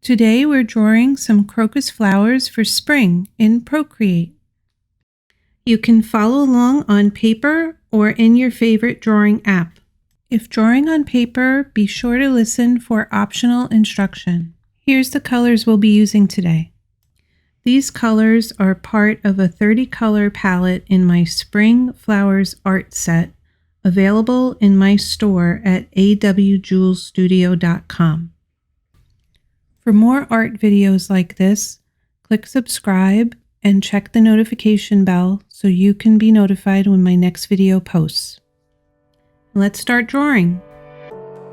Today we're drawing some crocus flowers for spring in Procreate. You can follow along on paper or in your favorite drawing app. If drawing on paper, be sure to listen for optional instruction. Here's the colors we'll be using today. These colors are part of a 30-color palette in my Spring Flowers art set, available in my store at AWJULESSTUDIO.com. For more art videos like this, click subscribe and check the notification bell so you can be notified when my next video posts. Let's start drawing.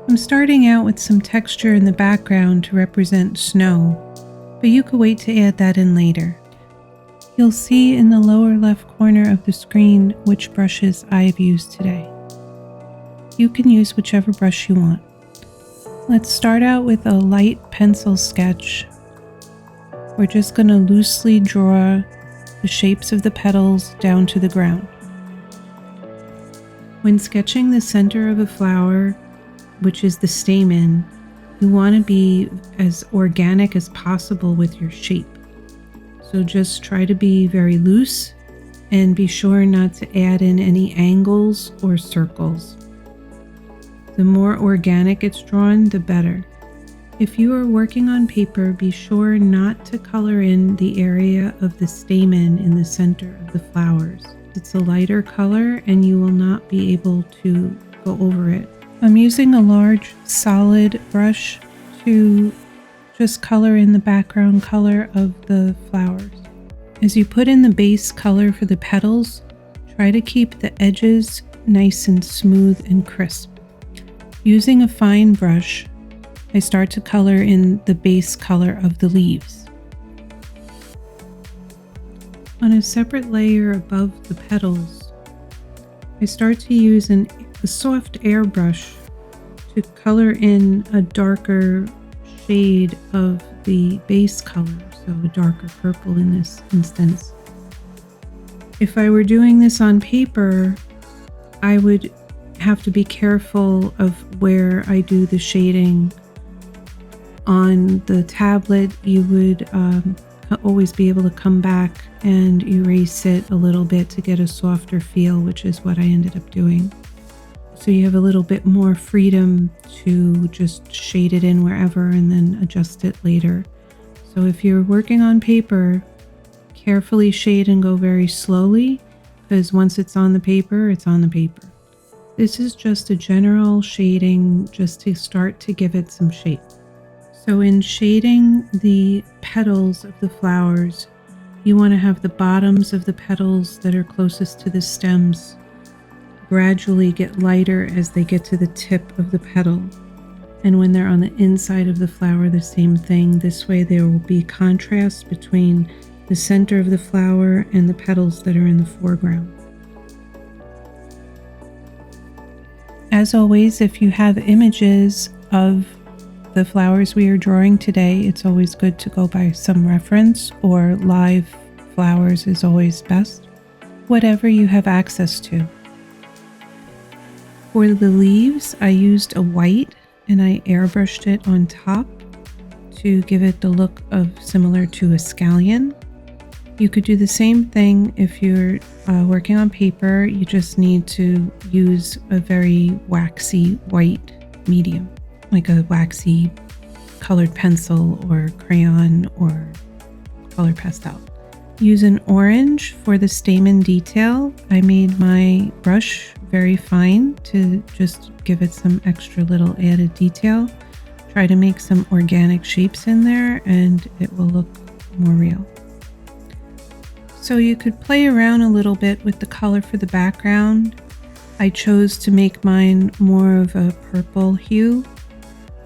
I'm starting out with some texture in the background to represent snow, but you could wait to add that in later. You'll see in the lower left corner of the screen which brushes I've used today. You can use whichever brush you want. Let's start out with a light pencil sketch. We're just going to loosely draw the shapes of the petals down to the ground. When sketching the center of a flower, which is the stamen, you want to be as organic as possible with your shape. So just try to be very loose and be sure not to add in any angles or circles. The more organic it's drawn, the better. If you are working on paper, be sure not to color in the area of the stamen in the center of the flowers. It's a lighter color and you will not be able to go over it. I'm using a large solid brush to just color in the background color of the flowers. As you put in the base color for the petals, try to keep the edges nice and smooth and crisp. Using a fine brush, I start to color in the base color of the leaves. On a separate layer above the petals, I start to use a soft airbrush to color in a darker shade of the base color, so a darker purple in this instance. If I were doing this on paper, I would have to be careful of where I do the shading. On the tablet, you would always be able to come back and erase it a little bit to get a softer feel, which is what I ended up doing. So you have a little bit more freedom to just shade it in wherever and then adjust it later. So if you're working on paper, carefully shade and go very slowly, because once it's on the paper, it's on the paper. This is just a general shading just to start to give it some shape. So in shading the petals of the flowers, you want to have the bottoms of the petals that are closest to the stems gradually get lighter as they get to the tip of the petal. And when they're on the inside of the flower, the same thing. This way there will be contrast between the center of the flower and the petals that are in the foreground. As always, if you have images of the flowers we are drawing today, it's always good to go by some reference, or live flowers is always best. Whatever you have access to. For the leaves, I used a white and I airbrushed it on top to give it the look of similar to a scallion. You could do the same thing if you're working on paper. You just need to use a very waxy white medium, like a waxy colored pencil or crayon or color pastel. Use an orange for the stamen detail. I made my brush very fine to just give it some extra little added detail. Try to make some organic shapes in there and it will look more real. So you could play around a little bit with the color for the background. I chose to make mine more of a purple hue.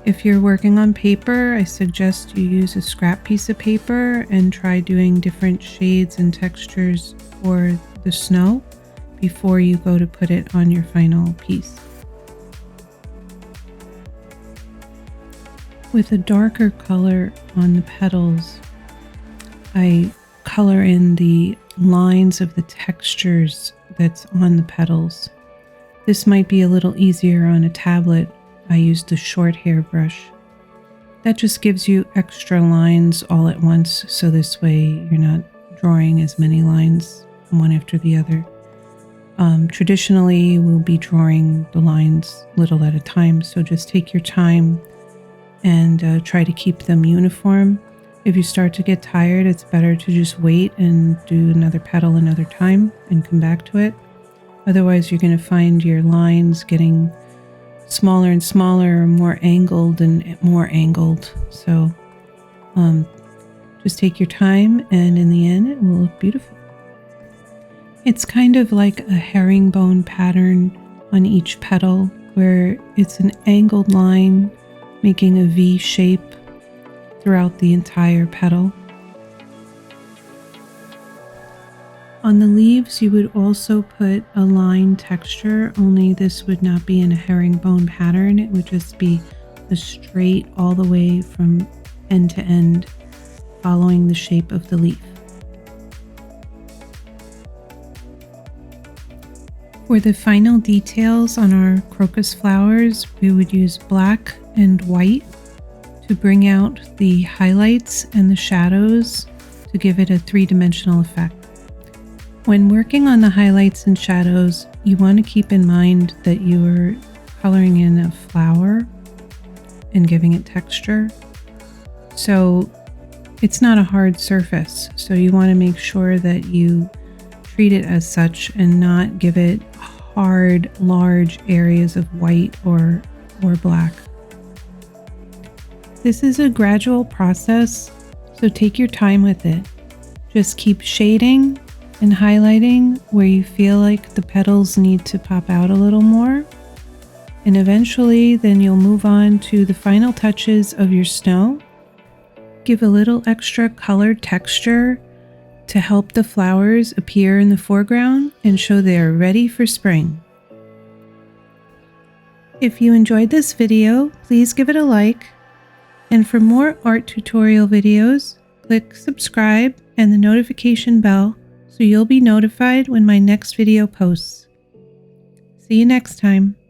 If you're working on paper, I suggest you use a scrap piece of paper and try doing different shades and textures for the snow before you go to put it on your final piece. With a darker color on the petals, I color in the lines of the textures that's on the petals. This might be a little easier on a tablet. I used a short hair brush. That just gives you extra lines all at once, so this way you're not drawing as many lines one after the other. Traditionally, we'll be drawing the lines little at a time, so just take your time and try to keep them uniform. If you start to get tired, it's better to just wait and do another petal another time and come back to it. Otherwise, you're going to find your lines getting smaller and smaller, more angled and more angled. So just take your time, and in the end, it will look beautiful. It's kind of like a herringbone pattern on each petal, where it's an angled line making a V shape throughout the entire petal. On the leaves, you would also put a line texture, only this would not be in a herringbone pattern. It would just be a straight all the way from end to end, following the shape of the leaf. For the final details on our crocus flowers, we would use black and white to bring out the highlights and the shadows to give it a three-dimensional effect. When working on the highlights and shadows, you want to keep in mind that you are coloring in a flower and giving it texture. So it's not a hard surface, so you want to make sure that you treat it as such and not give it hard, large areas of white or black. This is a gradual process, so take your time with it. Just keep shading and highlighting where you feel like the petals need to pop out a little more. And eventually then you'll move on to the final touches of your snow. Give a little extra colored texture to help the flowers appear in the foreground and show they are ready for spring. If you enjoyed this video, please give it a like. And for more art tutorial videos, click subscribe and the notification bell so you'll be notified when my next video posts. See you next time.